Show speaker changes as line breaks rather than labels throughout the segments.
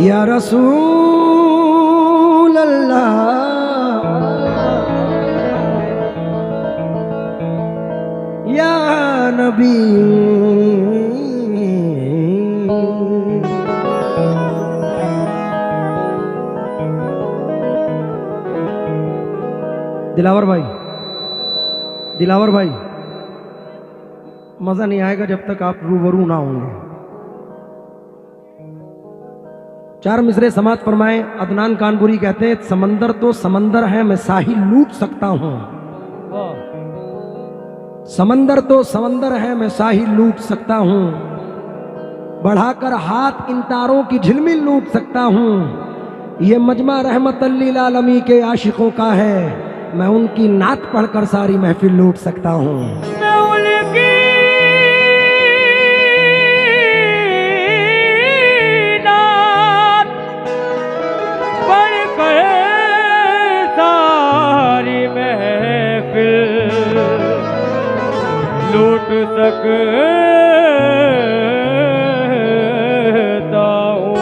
या रसूल अल्लाह या नबी। दिलावर भाई, दिलावर भाई, मजा नहीं आएगा जब तक आप रूबरू ना होंगे। चार मिसरे समाप्त फरमाए। अदनान कानपुरी कहते हैं समंदर तो समंदर है, मैं साहिल लूट सकता हूं। समंदर तो समंदर है, मैं साहिल लूट सकता हूं। बढ़ाकर हाथ इन तारों की झिलमिल लूट सकता हूं। ये मजमा रहमतल लिल आलमी के आशिकों का है, मैं उनकी नात पढ़कर सारी महफिल लूट सकता हूं।
लूट सकता हूँ।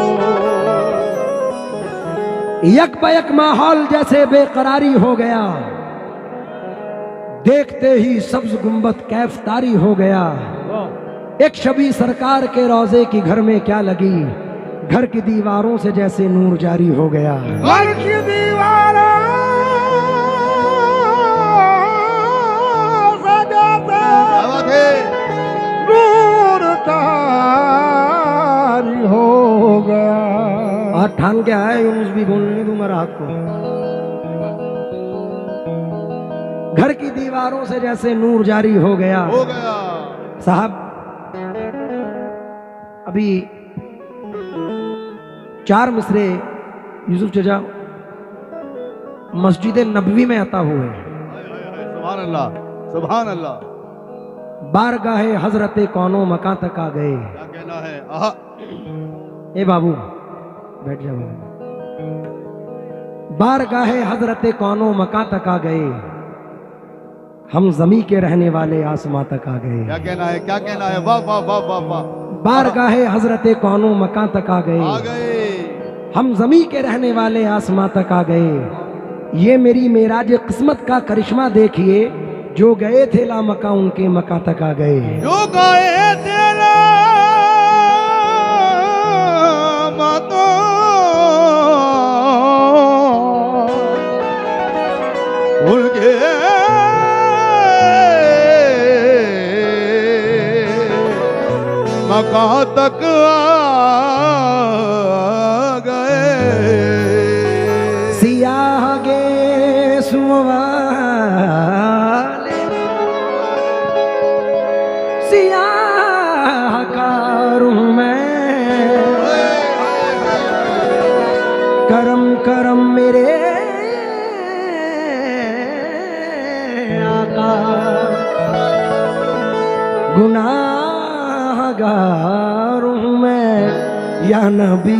यक पयक माहौल जैसे बेकरारी हो गया, देखते ही सब्ज गुंबद कैफ तारी हो गया। एक शबी सरकार के रोजे की घर में क्या लगी, घर की दीवारों से जैसे नूर जारी हो गया।
घर की दीवारों हो गया।
हाथ ठान के आया यूनुस भी बोलने दूंगा रात को। घर की दीवारों से जैसे नूर जारी हो गया। साहब अभी चार मिसरे यूसुफ चचा मस्जिद नबवी में अता हुए।
सुभान अल्लाह, सुभान अल्लाह।
बारगाहे हजरते कौनो मकां तक आ गए।
क्या कहना है? आहा।
ए बाबू बैठ जा। बारगाहे हजरते कौनो मकां तक आ गए, हम जमी के रहने वाले आसमां तक आ गए।
क्या कहना है? क्या कहना है? वाह वाह वाह वाह वाह।
बारगाहे हजरते कौनो मकां तक आ गए, हम जमी के रहने वाले आसमां तक आ गए। ये मेरी मेराज किस्मत का करिश्मा देखिए, जो गए थे ला मका उनके मका तक आ गए।
जो गए थे ला मतो उनके मका तक आ गए।
सियाह गे सुवा सियाहकार हूं मैं, करम करम मेरे आका, गुनाहगार हूं मैं या नबी।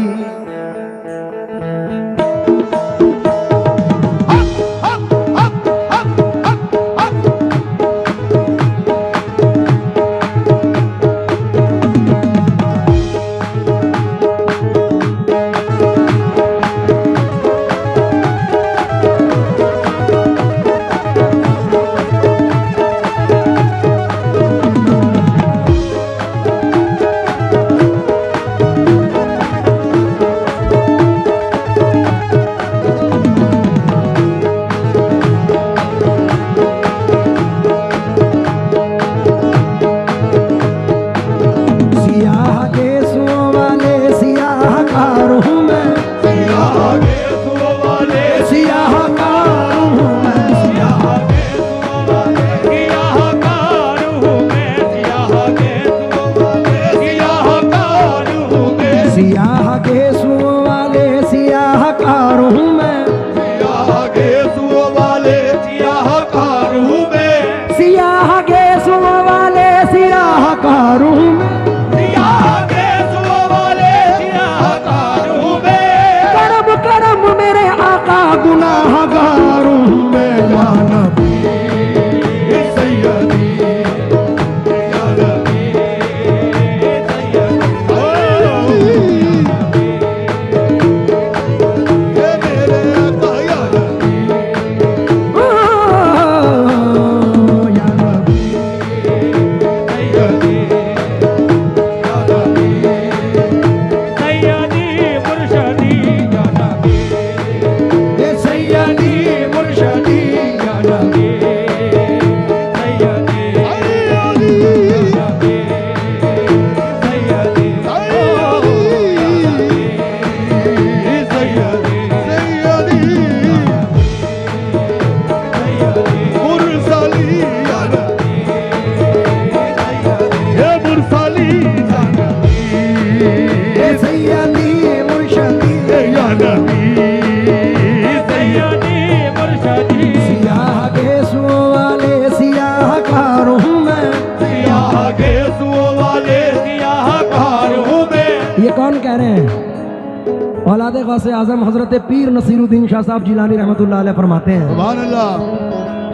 कह रहे हैं, औलादे गौसे आजम हजरत पीर नसीरुद्दीन शाह साहब जिलानी रहमतुल्लाह अलैह फरमाते हैं,
सुभान अल्लाह।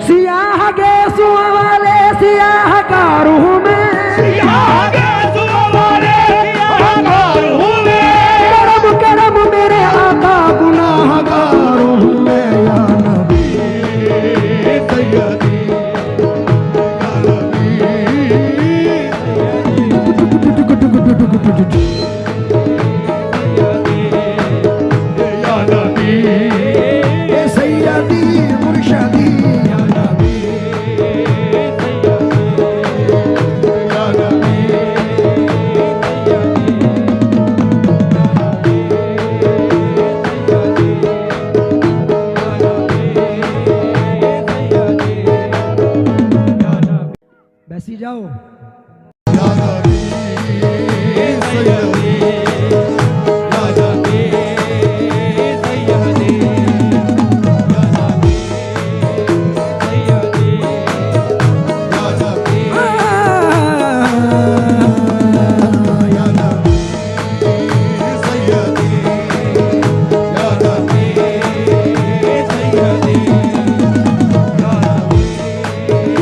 सियाह गेसु वाले सियाह कारू में, करम करम मेरे आका गुनाहगारू में, या नबी
सैयदी या नबी
ए सैयदी मुर्शदी, या नबी
या नबी
बैसी जाओ।
या नबी सैयदी या नबी सैयदी या नबी सैयदी या नबी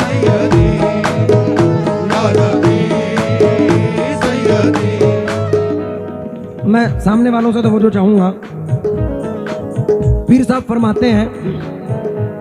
सैयदी या नबी सैयदी
मैं सामने वालों से तो जो चाहूंगा, पीर साहब फरमाते हैं,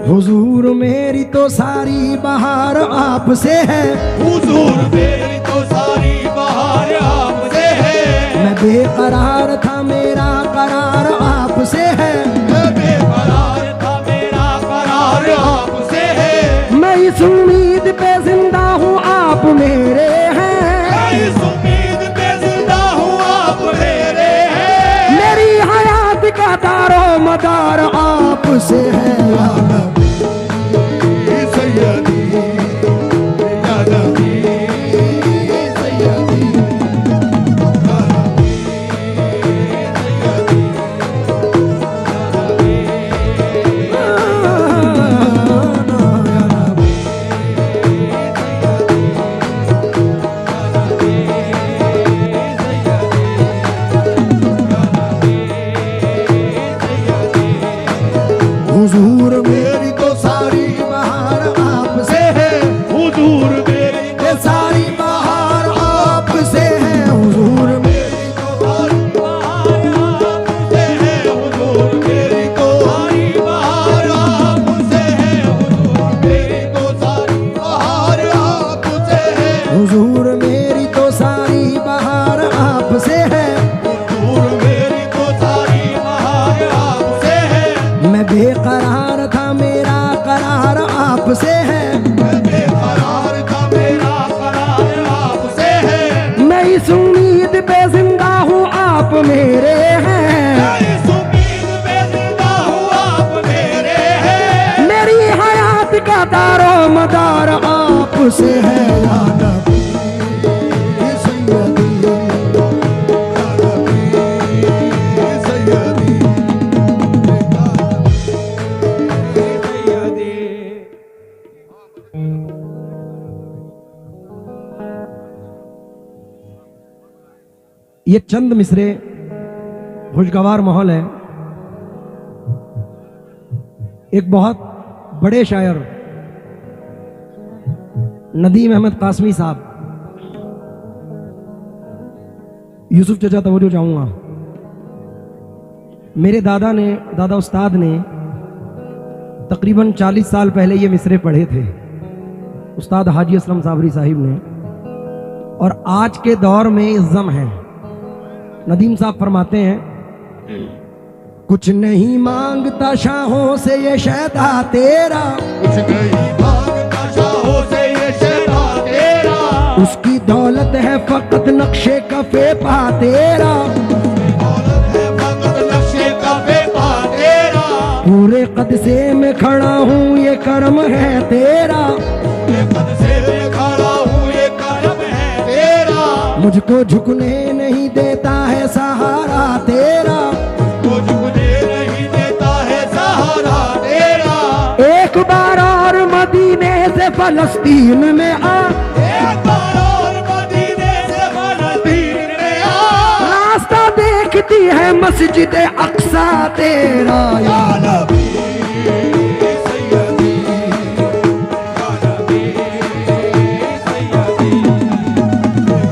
हुजूर मेरी तो सारी बहार आपसे है,
हुजूर मेरी तो सारी बहार आपसे है,
मैं बेकरार था मेरा करार आपसे है,
मैं बेकरार था मेरा करार आपसे है,
मैं इस उम्मीद पे जिंदा हूँ आप मेरे हैं,
मैं इस उम्मीद पे जिंदा हूँ आप मेरे हैं,
मेरी हयात का दारो मदार आपसे है, या नबी
सैयदी या नबी सैयदी या नबी सैयदी
हुजूर
मेरी तो सारी
बहार आपसे है,
हुजूर मेरी
ये सारी बहार आपसे है, हुजूर
मेरी तो सारी बहार आपसे है, हुजूर मेरी तो सारी बहार आपसे है, हुजूर मेरी तो सारी बहार आपसे है,
हुजूर मेरी तो सारी बहार आपसे है,
हुजूर मेरी तो सारी बहार आपसे है,
मैं बेकरार था मेरा करार आपसे है,
मैं बेकरार था मेरा करार आपसे है,
मैं इस उम्मीद पे जिंदा हूँ आप मेरे हैं,
मैं इस उम्मीद पे जिंदा हूँ आप मेरे हैं,
मेरी हयात का दारो मदार आपसे है, या नबी सैयदी,
या नबी सैयदी
ये चंद मिसरे खुशगवार माहौल है। एक बहुत बड़े शायर नदीम अहमद कासमी साहब, यूसुफ चचा तवज्जो चाहूंगा, मेरे दादा उस्ताद ने तकरीबन 40 साल पहले ये मिसरे पढ़े थे, उस्ताद हाजी असलम साबरी साहिब ने, और आज के दौर में इज़्ज़म है। नदीम साहब फरमाते हैं, कुछ नहीं मांगता शाहों से ये शैदा तेरा,
कुछ नहीं मांगता शाहों से ये शहरा तेरा,
उसकी दौलत है फकत नक्शे कफे पा तेरा,
दौलत है फकत नक्शे का बेपा तेरा,
पूरे कद से मैं खड़ा हूँ ये करम है तेरा,
ये कद से मैं खड़ा हूँ ये करम है तेरा,
मुझको झुकने नहीं देता है सहारा तेरा,
मुझको झुकने नहीं देता है सहारा तेरा,
एक बार और मदीने से फलस्तीन में आ,
एक बार और मदीने से फलस्तीन में आ,
रास्ता देखती है मस्जिद अक्सा तेरा या
नबी सैयदी या नबी सैयदी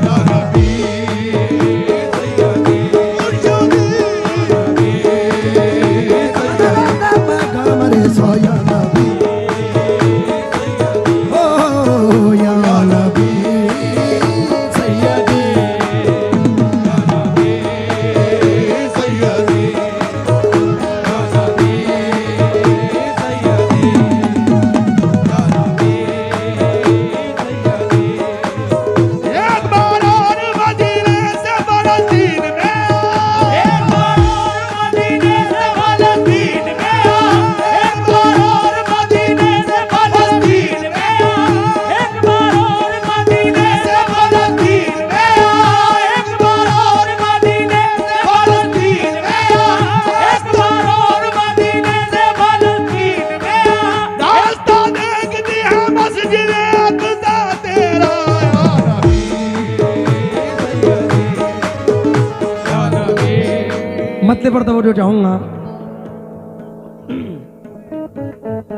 या नबी सैयदी मुर्शिदी
मरे सोया नबी ओ या नबी
सैयदी या नबी सैयदी या नबी सैयदी या नबी सैयदी। एक बार और मदीने से फलस्तीन में आ, एक बार और मदीने से फलस्तीन में आ, एक बार और मदीने से फलस्तीन में आ, एक बार और मदीने से फलस्तीन में आ, एक बार और मदीने से फलस्तीन में आ, एक बार और मदीने से फलस्तीन में आ। रास्ता देखती है मस्जिद अक़सा तेरा या नबी सैयदी या नबी।
मतले पर तवज्जो चाहूंगा।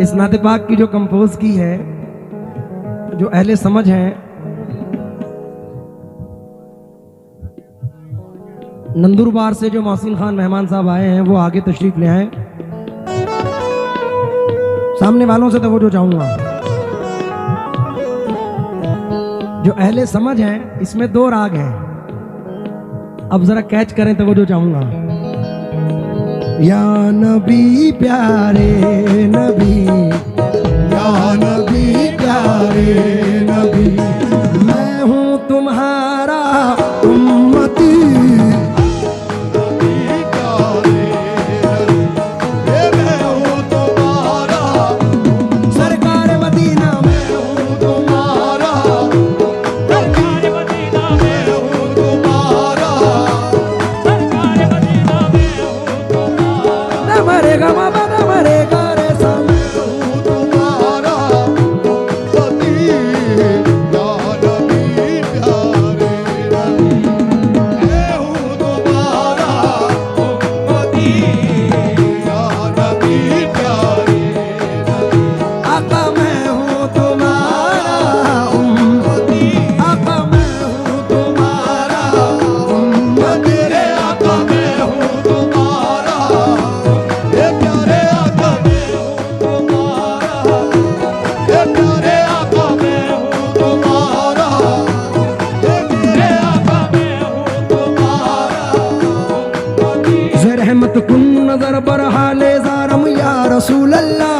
इस नाते पाक की जो कंपोज की है, जो अहले समझ हैं, नंदुरबार से जो मोहसिन खान मेहमान साहब आए हैं वो आगे तशरीफ ले आए। सामने वालों से तवज्जो चाहूंगा। जो अहले समझ हैं इसमें 2 राग हैं, अब जरा कैच करें, तवज्जो चाहूंगा। या नबी प्यारे नबी,
या नबी प्यारे नबी,
मैं हूँ तुम्हारा उम्मती।
नबी प्यारे नबी, ये मैं हूँ तुम्हारा,
सरकार मदीना में
मैं हूँ तुम्हारा, सरकार मदीना में हूँ तुम्हारा, सरकार मदीना में हूँ तुम्हारा,
न मरेगा बाबा न मरेगा रे सम।
हूँ तुम्हारा पति, या नबी प्यारे नबी, मैं हूँ तुम्हारा पति, या नबी प्यारे नबी,
आका मैं हूँ तुम्हारा उम्मती, आका मैं हूँ तुम्हारा उम्मती।
तेरे आका मैं हूँ तुम्हारा, ये प्यारे आका मैं हूँ तुम्हारा, ये प्यारे आका मैं हूँ तुम्हारा, ये मेरे आका मैं हूँ तुम्हारा।
रहमत कुन नजर पर हाले ज़ारम या रसूल अल्लाह,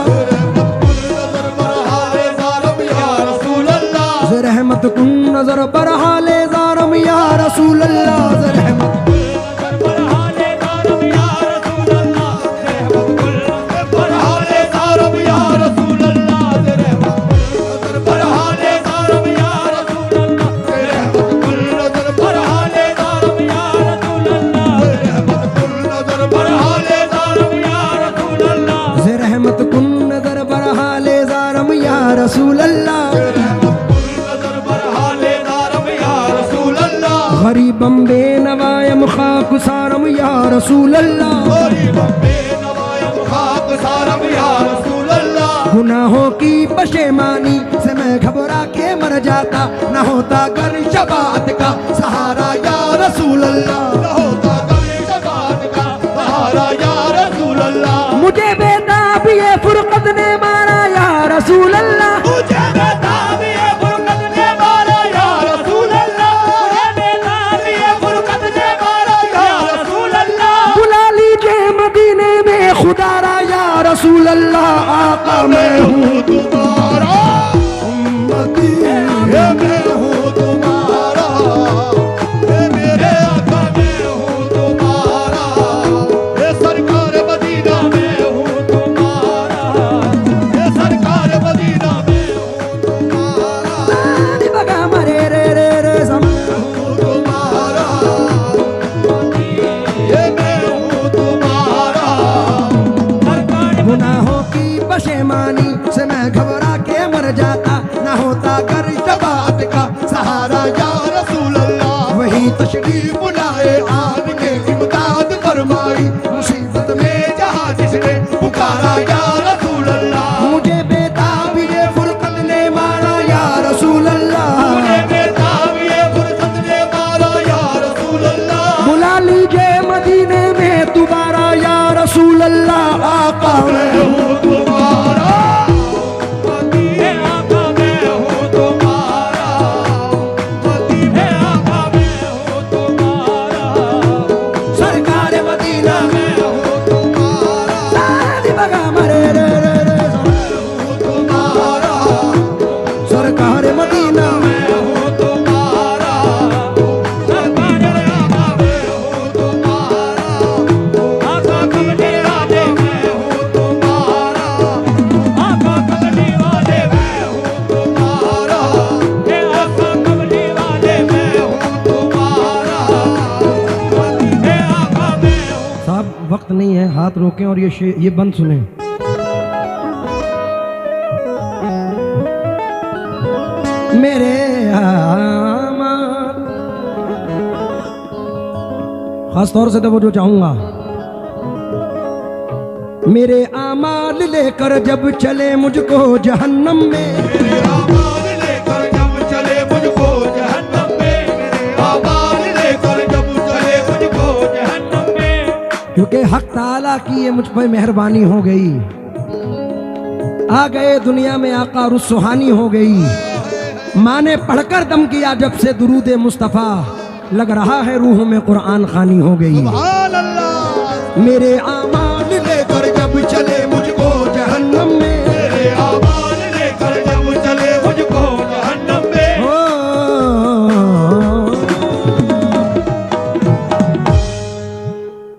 रहमत कुन नजर पर हाले ज़ारम या रसूल अल्लाह, रहमत रहमत कुन नजर पर हाले ज़ारम या रसूल अल्लाह, गरीबम बेनवायम खाक सारम या रसूल अल्लाह, गुनाहों की पशेमानी से मैं घबरा के मर जाता, न होता कर शबात का सहारा या रसूल अल्लाह। मुझे बेताब ये फुरकत ने मारा या रसूल अल्लाह, बुला लीजिए मदीने में खुदारा या रसूल अल्लाह, आका मैं हूँ
तुम्हारा उम्मती, ये मैं हूँ तुम्हारा, ये मेरे आका मैं हूँ तुम्हारा, ये सरकार मदीना में हूँ तुम्हारा, ये सरकार मदीना में हूँ तुम्हारा,
बगा मरे रे रे रे सम।
हूँ तुम्हारा, ये मैं हूँ तुम्हारा,
गुनाहों की पशेमानी से मैं घबरा के मर जाता, न होता कर शबात का सहारा या
या रसूल अल्लाह,
वही तशरीफ
बुलाए आन के इमदाद मैं हूँ तुम्हारा पति है आका मैं हूँ तुम्हारा पति है आका मैं हूँ तुम्हारा
सरकार मदीना
मैं हूँ तुम्हारा
सादी बगा मरे रे रे रे
तुम्हारा
सरकार मदीना
मैं हूँ तुम्हारा सरकार आका मैं हूँ तुम्हारा आका कमली वाले मैं हूँ तुम्हारा आका कमली वाले मैं हूँ तुम्हारा हे आका कमली वाले मैं हूँ तुम्हारा हे आका मैं हूँ
साहब वक्त नहीं है, हाथ रोकें और ये बंद सुने। मेरे आमाल, खास तौर से तो वो जो चाहूंगा, मेरे आमाल लेकर जब चले मुझको जहन्नम में,
मेरे आमाल लेकर जब चले मुझको जहन्नम में मेरे आमाल लेकर जब चले मुझको जहन्नम में
क्योंकि हक ताला की ये मुझ पर मेहरबानी हो गई, आ गए दुनिया में आका रुसहानी हो गई। माँ ने पढ़कर दम किया जब से दुरूद मुस्तफ़ा, लग रहा है रूह में कुरान खानी हो गई।
सुभान अल्लाह
मेरे आमा